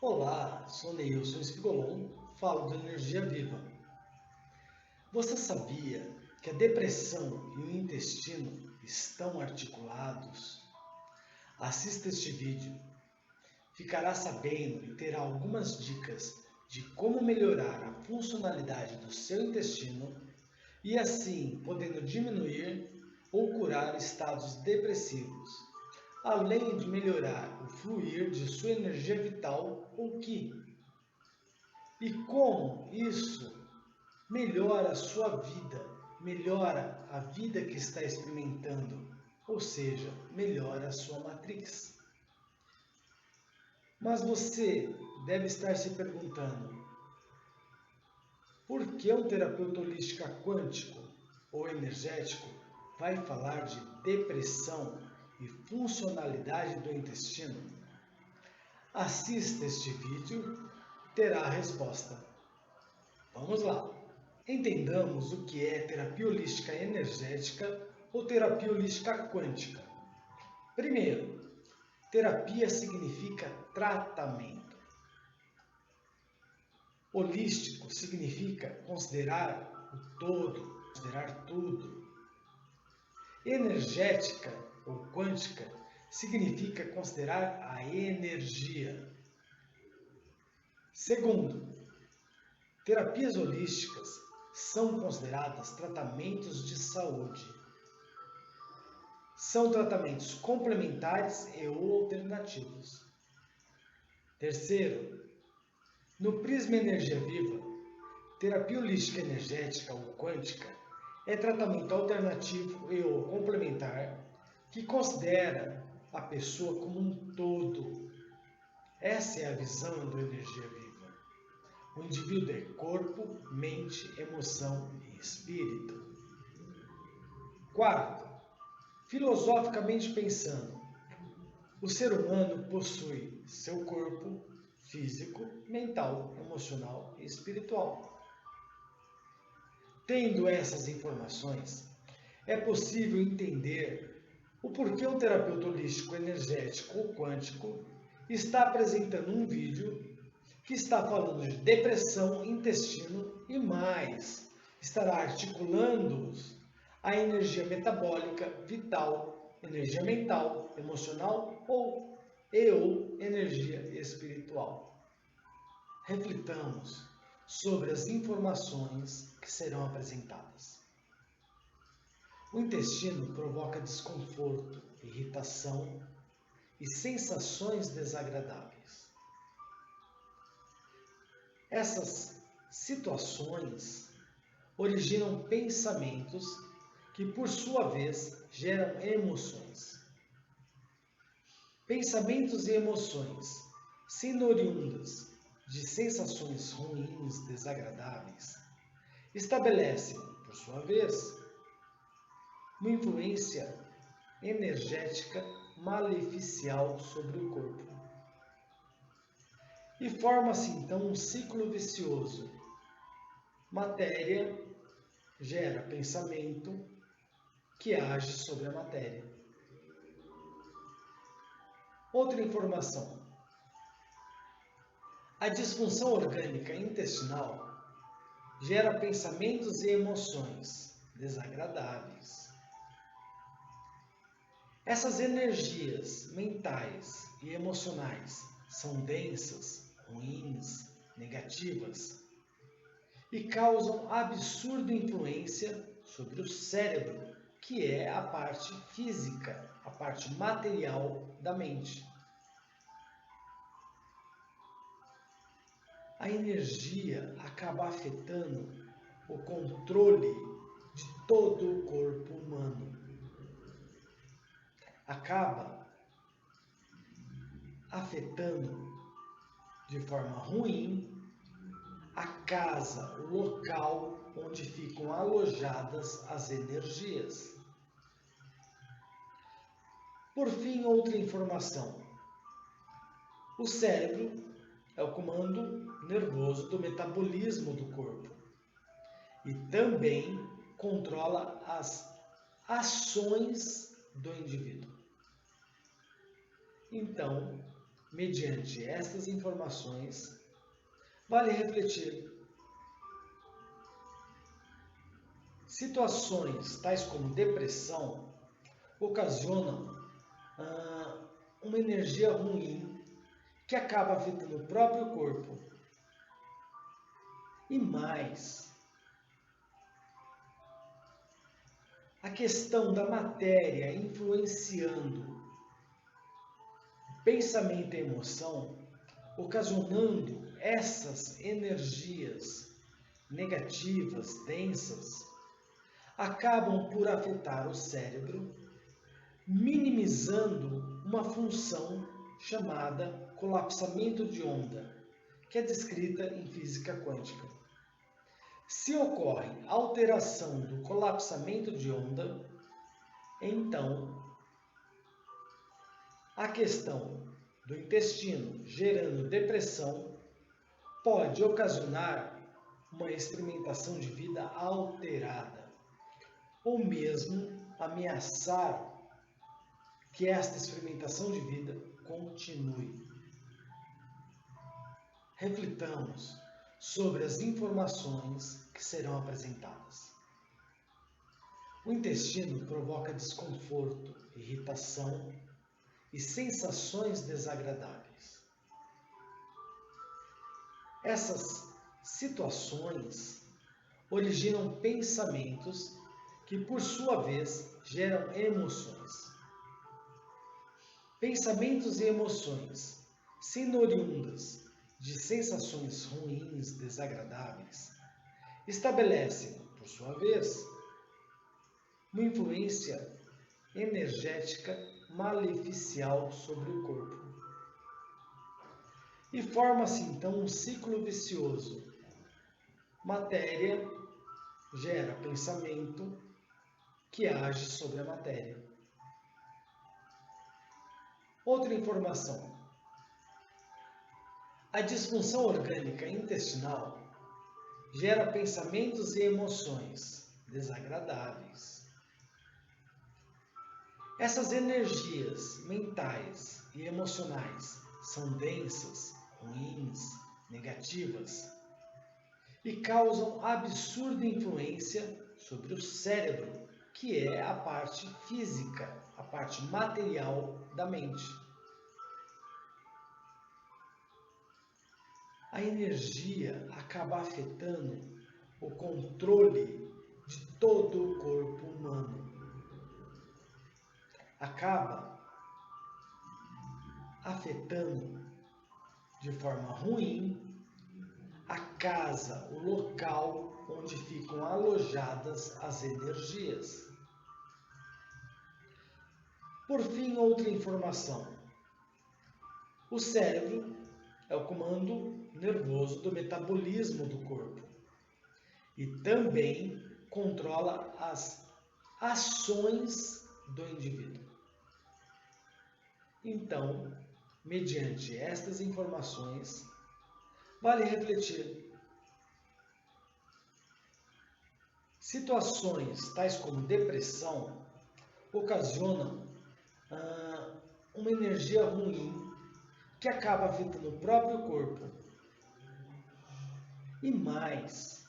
Olá, sou Neilson Spigolon, falo da Energia Viva. Você sabia que a depressão e o intestino estão articulados? Assista este vídeo. Ficará sabendo e terá algumas dicas de como melhorar a funcionalidade do seu intestino e assim podendo diminuir ou curar estados depressivos, além de melhorar o fluir de sua energia vital ou Qi. E como isso melhora a sua vida, melhora a vida que está experimentando, ou seja, melhora a sua matrix. Mas você deve estar se perguntando, por que um terapeuta holístico quântico ou energético vai falar de depressão e funcionalidade do intestino? Assista este vídeo, terá a resposta. Vamos lá! Entendamos o que é terapia holística energética ou terapia holística quântica. Primeiro, terapia significa tratamento. Holístico significa considerar o todo, considerar tudo. Energética ou quântica significa considerar a energia. Segundo, terapias holísticas são consideradas tratamentos de saúde. São tratamentos complementares e ou alternativos. Terceiro, no prisma energia viva, terapia holística energética ou quântica é tratamento alternativo e ou complementar que considera a pessoa como um todo. Essa é a visão do energia viva. O indivíduo é corpo, mente, emoção e espírito. Quarto, filosoficamente pensando, o ser humano possui seu corpo físico, mental, emocional e espiritual. Tendo essas informações, é possível entender o porquê um terapeuta holístico energético ou quântico está apresentando um vídeo que está falando de depressão, intestino e mais. Estará articulando-os a energia metabólica, vital, energia mental, emocional ou energia espiritual. Reflitamos sobre as informações que serão apresentadas. O intestino provoca desconforto, irritação e sensações desagradáveis. Essas situações originam pensamentos que, por sua vez, geram emoções. Pensamentos e emoções, sendo oriundas de sensações ruins, desagradáveis, estabelecem, por sua vez, uma influência energética maleficial sobre o corpo. E forma-se então um ciclo vicioso. Matéria gera pensamento que age sobre a matéria. Outra informação. A disfunção orgânica intestinal gera pensamentos e emoções desagradáveis. Essas energias mentais e emocionais são densas, ruins, negativas e causam absurda influência sobre o cérebro, que é a parte física, a parte material da mente. A energia acaba afetando o controle de todo o corpo humano. Acaba afetando de forma ruim a casa, o local onde ficam alojadas as energias. Por fim, outra informação. O cérebro é o comando nervoso do metabolismo do corpo e também controla as ações do indivíduo. Então, mediante estas informações, vale refletir. Situações tais como depressão ocasionam uma energia ruim que acaba afetando o próprio corpo. E mais, a questão da matéria influenciando pensamento e emoção, ocasionando essas energias negativas, densas, acabam por afetar o cérebro, minimizando uma função chamada colapsamento de onda, que é descrita em física quântica. Se ocorre alteração do colapsamento de onda, então a questão do intestino gerando depressão pode ocasionar uma experimentação de vida alterada, ou mesmo ameaçar que esta experimentação de vida continue. Reflitamos sobre as informações que serão apresentadas. O intestino provoca desconforto, irritação e sensações desagradáveis. Essas situações originam pensamentos que, por sua vez, geram emoções. Pensamentos e emoções, sendo oriundas de sensações ruins, desagradáveis, estabelecem, por sua vez, uma influência energética maleficial sobre o corpo. E forma-se então um ciclo vicioso. Matéria gera pensamento que age sobre a matéria. Outra informação. A disfunção orgânica intestinal gera pensamentos e emoções desagradáveis. Essas energias mentais e emocionais são densas, ruins, negativas e causam absurda influência sobre o cérebro, que é a parte física, a parte material da mente. A energia acaba afetando o controle de todo o corpo humano. Acaba afetando de forma ruim a casa, o local onde ficam alojadas as energias. Por fim, outra informação. O cérebro é o comando nervoso do metabolismo do corpo e também controla as ações do indivíduo. Então, mediante estas informações, vale refletir. Situações tais como depressão ocasionam uma energia ruim que acaba afetando o próprio corpo. E mais,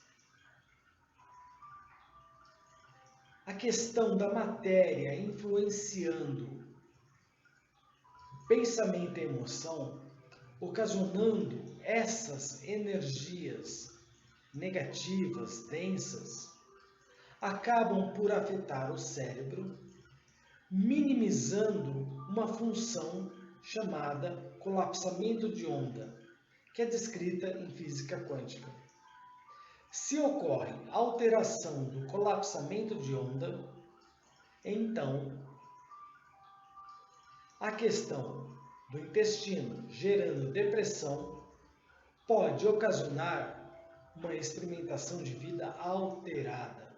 a questão da matéria influenciando pensamento e emoção, ocasionando essas energias negativas, densas, acabam por afetar o cérebro, minimizando uma função chamada colapsamento de onda, que é descrita em física quântica. Se ocorre alteração do colapsamento de onda, então a questão do intestino gerando depressão pode ocasionar uma experimentação de vida alterada,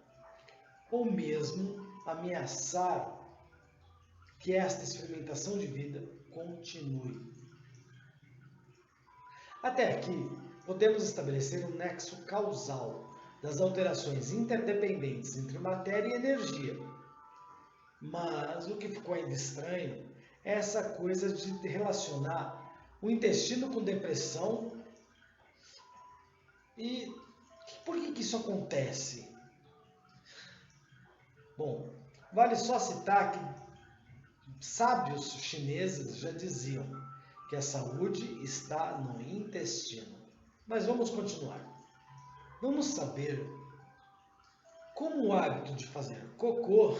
ou mesmo ameaçar que esta experimentação de vida continue. Até aqui, podemos estabelecer um nexo causal das alterações interdependentes entre matéria e energia. Mas o que ficou ainda estranho é essa coisa de relacionar o intestino com depressão. E por que isso acontece? Bom, vale só citar que sábios chineses já diziam que a saúde está no intestino. Mas vamos continuar. Vamos saber como o hábito de fazer cocô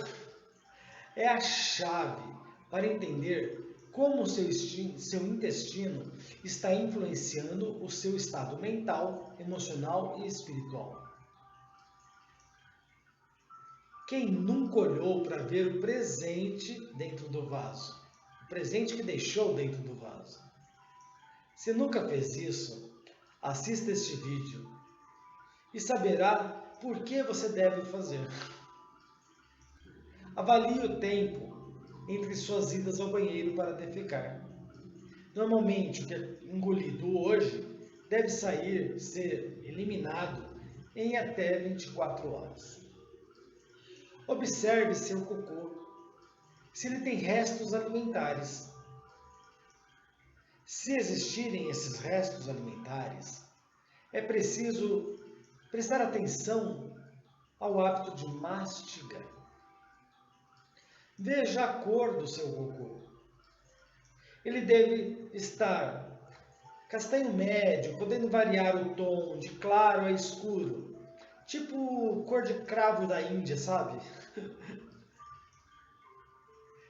é a chave para entender como o seu intestino está influenciando o seu estado mental, emocional e espiritual. Quem nunca olhou para ver o presente dentro do vaso? O presente que deixou dentro do vaso. Se nunca fez isso, assista este vídeo e saberá por que você deve fazer. Avalie o tempo entre suas idas ao banheiro para defecar. Normalmente, o que é engolido hoje deve ser eliminado em até 24 horas. Observe seu cocô, se ele tem restos alimentares. Se existirem esses restos alimentares, é preciso prestar atenção ao hábito de mastigar. Veja a cor do seu cocô. Ele deve estar castanho médio, podendo variar o tom de claro a escuro, tipo cor de cravo da Índia, sabe?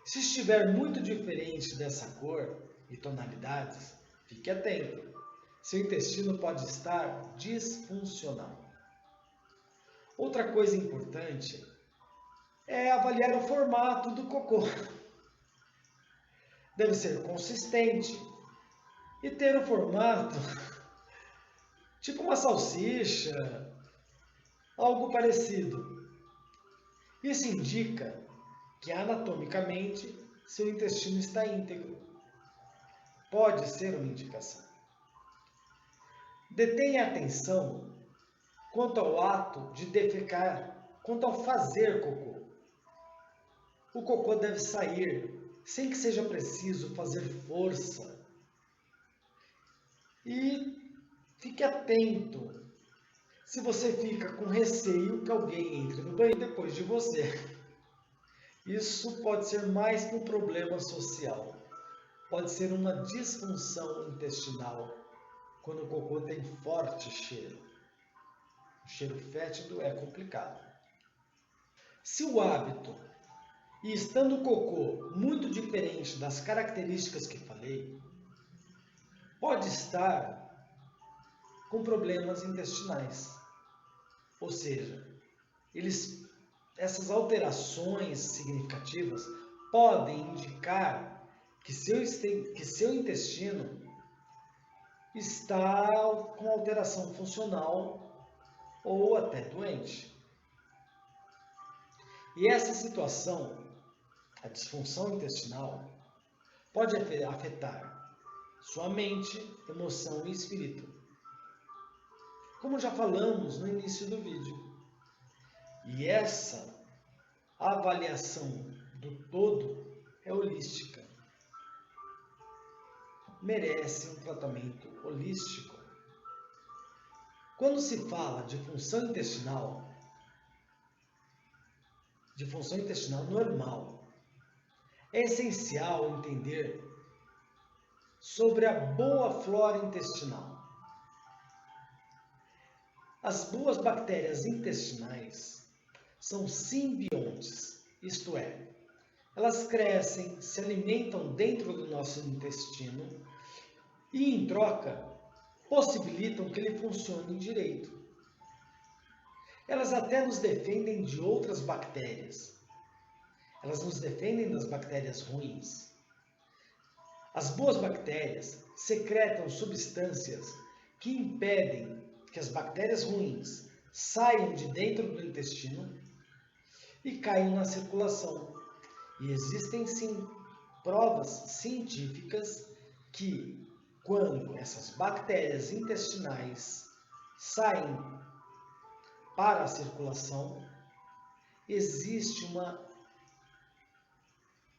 Se estiver muito diferente dessa cor e tonalidades, fique atento. Seu intestino pode estar disfuncional. Outra coisa importante é avaliar o formato do cocô. Deve ser consistente e ter o formato tipo uma salsicha, algo parecido. Isso indica que anatomicamente seu intestino está íntegro. Pode ser uma indicação. Detenha atenção quanto ao ato de defecar, quanto ao fazer cocô. O cocô deve sair sem que seja preciso fazer força. E fique atento se você fica com receio que alguém entre no banheiro depois de você. Isso pode ser mais que um problema social. Pode ser uma disfunção intestinal quando o cocô tem forte cheiro. O cheiro fétido é complicado. Se o hábito, e estando o cocô muito diferente das características que falei, pode estar com problemas intestinais. Ou seja, essas alterações significativas podem indicar que seu intestino está com alteração funcional ou até doente. E essa situação, a disfunção intestinal, pode afetar sua mente, emoção e espírito. Como já falamos no início do vídeo. E essa avaliação do todo é holística. Merece um tratamento holístico. Quando se fala de função intestinal normal, é essencial entender sobre a boa flora intestinal. As boas bactérias intestinais são simbiontes, isto é, elas crescem, se alimentam dentro do nosso intestino e, em troca, possibilitam que ele funcione direito. Elas até nos defendem de outras bactérias. Elas nos defendem das bactérias ruins. As boas bactérias secretam substâncias que impedem que as bactérias ruins saiam de dentro do intestino e caiam na circulação. E existem sim provas científicas que, quando essas bactérias intestinais saem para a circulação, existe uma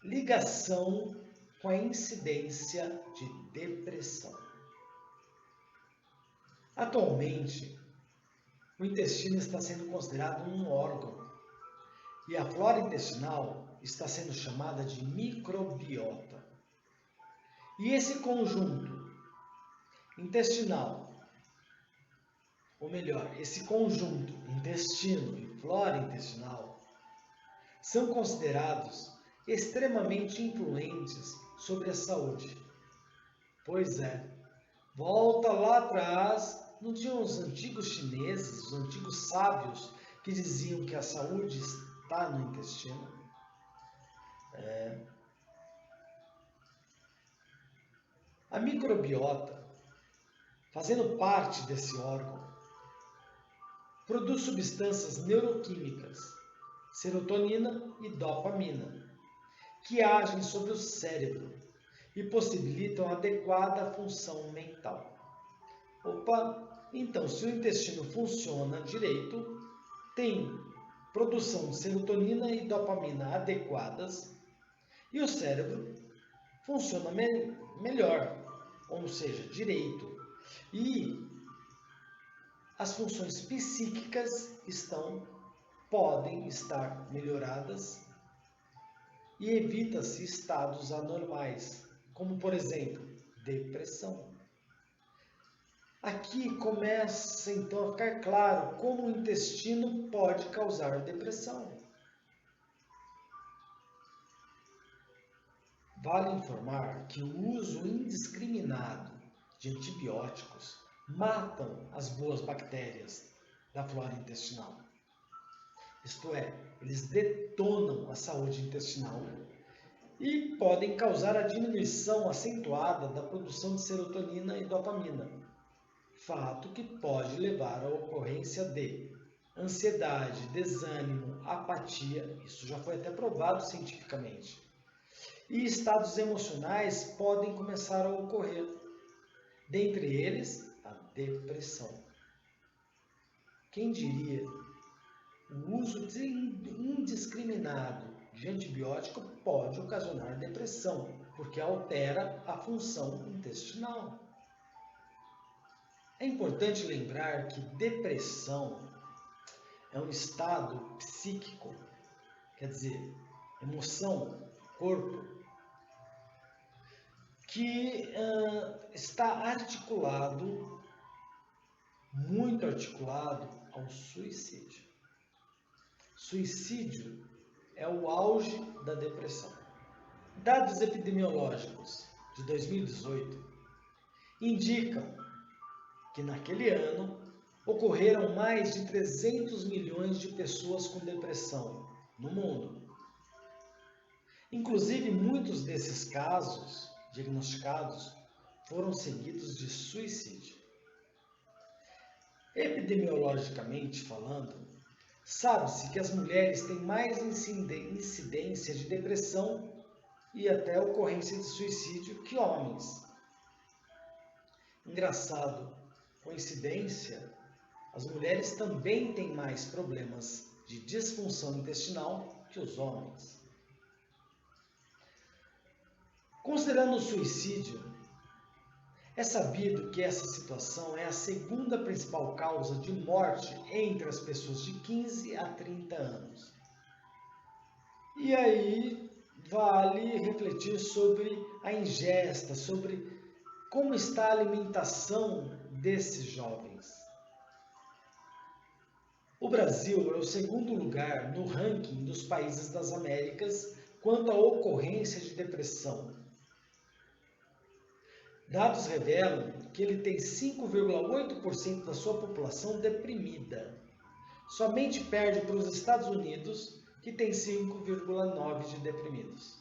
ligação com a incidência de depressão. Atualmente, o intestino está sendo considerado um órgão e a flora intestinal está sendo chamada de microbiota. E esse conjunto intestinal, ou melhor, esse conjunto intestino e flora intestinal, são considerados extremamente influentes sobre a saúde. Pois é, volta lá atrás, não tinham os antigos chineses, os antigos sábios, que diziam que a saúde está no intestino? A microbiota, fazendo parte desse órgão, produz substâncias neuroquímicas, serotonina e dopamina, que agem sobre o cérebro e possibilitam adequada função mental. Opa, então se o intestino funciona direito, tem produção de serotonina e dopamina adequadas e o cérebro funciona melhor, ou seja, direito. E as funções psíquicas podem estar melhoradas e evita-se estados anormais, como por exemplo, depressão. Aqui começa então a ficar claro como o intestino pode causar depressão. Vale informar que o uso indiscriminado de antibióticos matam as boas bactérias da flora intestinal. Isto é, eles detonam a saúde intestinal e podem causar a diminuição acentuada da produção de serotonina e dopamina, fato que pode levar à ocorrência de ansiedade, desânimo, apatia, isso já foi até provado cientificamente, e estados emocionais podem começar a ocorrer, dentre eles a depressão. Quem diria? O uso indiscriminado de antibiótico pode ocasionar depressão, porque altera a função intestinal. É importante lembrar que depressão é um estado psíquico, quer dizer, emoção, corpo, que está articulado, muito articulado ao suicídio. Suicídio é o auge da depressão. Dados epidemiológicos de 2018 indicam que naquele ano ocorreram mais de 300 milhões de pessoas com depressão no mundo. Inclusive, muitos desses casos diagnosticados foram seguidos de suicídio. Epidemiologicamente falando, sabe-se que as mulheres têm mais incidência de depressão e até ocorrência de suicídio que homens. Engraçado, coincidência, as mulheres também têm mais problemas de disfunção intestinal que os homens. Considerando o suicídio, é sabido que essa situação é a segunda principal causa de morte entre as pessoas de 15 a 30 anos. E aí vale refletir sobre a ingesta, sobre como está a alimentação desses jovens. O Brasil é o segundo lugar no ranking dos países das Américas quanto à ocorrência de depressão. Dados revelam que ele tem 5,8% da sua população deprimida. Somente perde para os Estados Unidos, que tem 5,9% de deprimidos.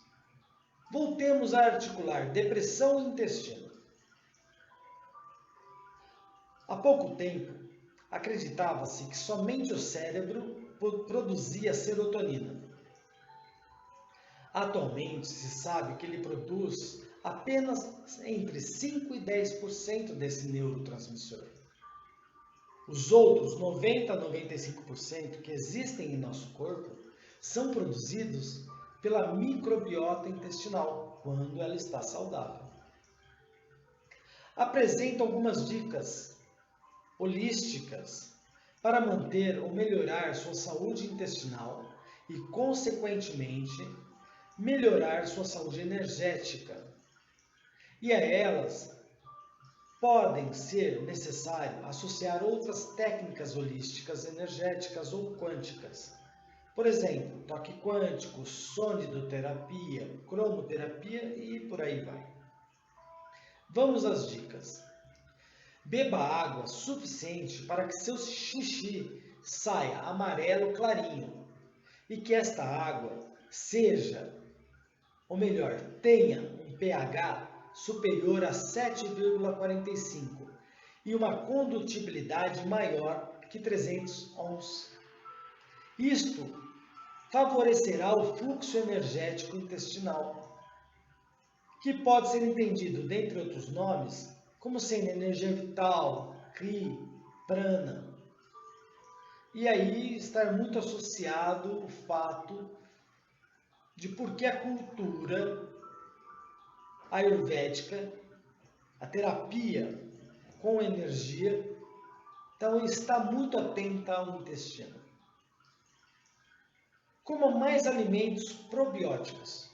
Voltemos a articular depressão e intestino. Há pouco tempo, acreditava-se que somente o cérebro produzia serotonina. Atualmente, se sabe que ele produz apenas entre 5% e 10% desse neurotransmissor. Os outros 90% a 95% que existem em nosso corpo são produzidos pela microbiota intestinal, quando ela está saudável. Apresento algumas dicas holísticas para manter ou melhorar sua saúde intestinal e, consequentemente, melhorar sua saúde energética. E a elas podem ser necessário associar outras técnicas holísticas, energéticas ou quânticas. Por exemplo, toque quântico, sonidoterapia, cromoterapia e por aí vai. Vamos às dicas. Beba água suficiente para que seu xixi saia amarelo clarinho e que esta água seja, ou melhor, tenha um pH superior a 7,45 e uma condutibilidade maior que 300 ohms. Isto favorecerá o fluxo energético intestinal, que pode ser entendido, dentre outros nomes, como sendo energia vital, Kri, Prana. E aí está muito associado o fato de por que a cultura ayurvédica, a terapia com energia, então está muito atenta ao intestino. Coma mais alimentos probióticos.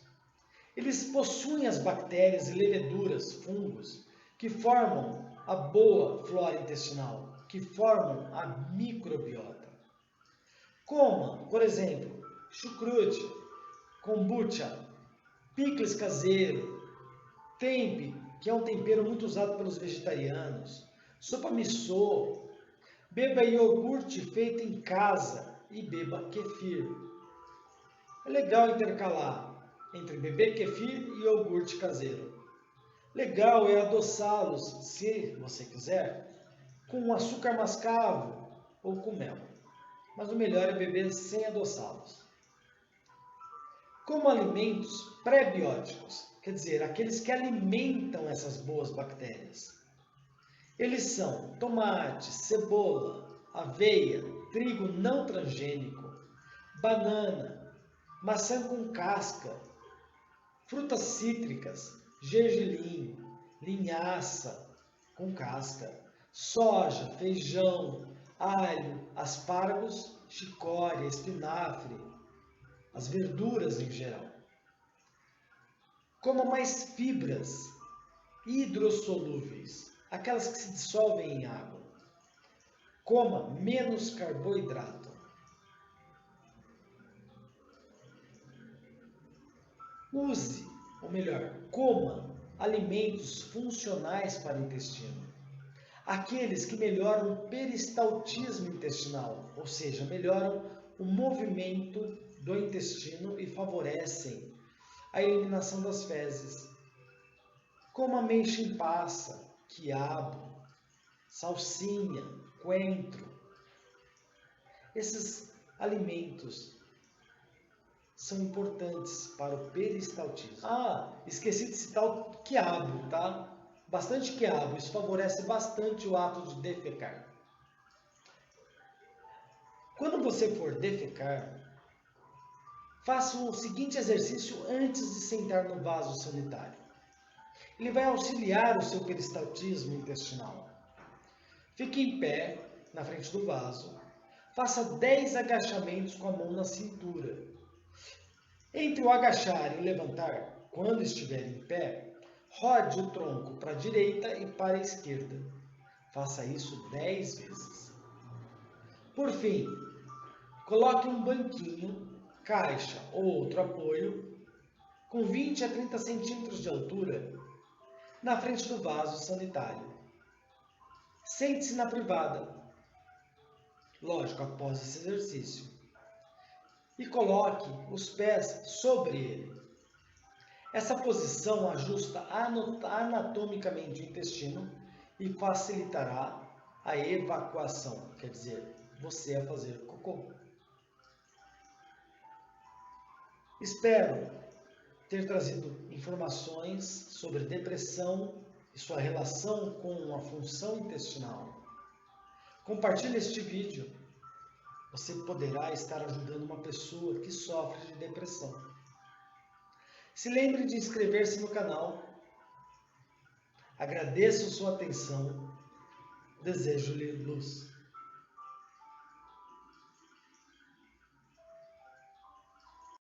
Eles possuem as bactérias e leveduras, fungos, que formam a boa flora intestinal, que formam a microbiota. Coma, por exemplo, chucrute, kombucha, picles caseiro, tempeh, que é um tempero muito usado pelos vegetarianos, sopa miso, beba iogurte feito em casa e beba kefir. É legal intercalar entre beber kefir e iogurte caseiro. Legal é adoçá-los, se você quiser, com açúcar mascavo ou com mel. Mas o melhor é beber sem adoçá-los. Como alimentos pré-bióticos, quer dizer, aqueles que alimentam essas boas bactérias. Eles são tomate, cebola, aveia, trigo não transgênico, banana, maçã com casca, frutas cítricas, gergelim, linhaça com casca, soja, feijão, alho, aspargos, chicória, espinafre, as verduras em geral. Coma mais fibras hidrossolúveis, aquelas que se dissolvem em água. Coma menos carboidrato. Use, ou melhor, coma alimentos funcionais para o intestino. Aqueles que melhoram o peristaltismo intestinal, ou seja, melhoram o movimento do intestino e favorecem a eliminação das fezes. Coma ameixa em passa, quiabo, salsinha, coentro. Esses alimentos são importantes para o peristaltismo. Esqueci de citar o quiabo, tá? Bastante quiabo, isso favorece bastante o ato de defecar. Quando você for defecar, faça o seguinte exercício antes de sentar no vaso sanitário. Ele vai auxiliar o seu peristaltismo intestinal. Fique em pé, na frente do vaso. Faça 10 agachamentos com a mão na cintura. Entre o agachar e o levantar, quando estiver em pé, rode o tronco para a direita e para a esquerda. Faça isso 10 vezes. Por fim, coloque um banquinho, caixa ou outro apoio, com 20 a 30 centímetros de altura, na frente do vaso sanitário. Sente-se na privada, lógico, após esse exercício, e coloque os pés sobre ele. Essa posição ajusta anatomicamente o intestino e facilitará a evacuação, quer dizer, você a fazer cocô. Espero ter trazido informações sobre depressão e sua relação com a função intestinal. Compartilhe este vídeo. Você poderá estar ajudando uma pessoa que sofre de depressão. Se lembre de inscrever-se no canal. Agradeço sua atenção. Desejo-lhe luz.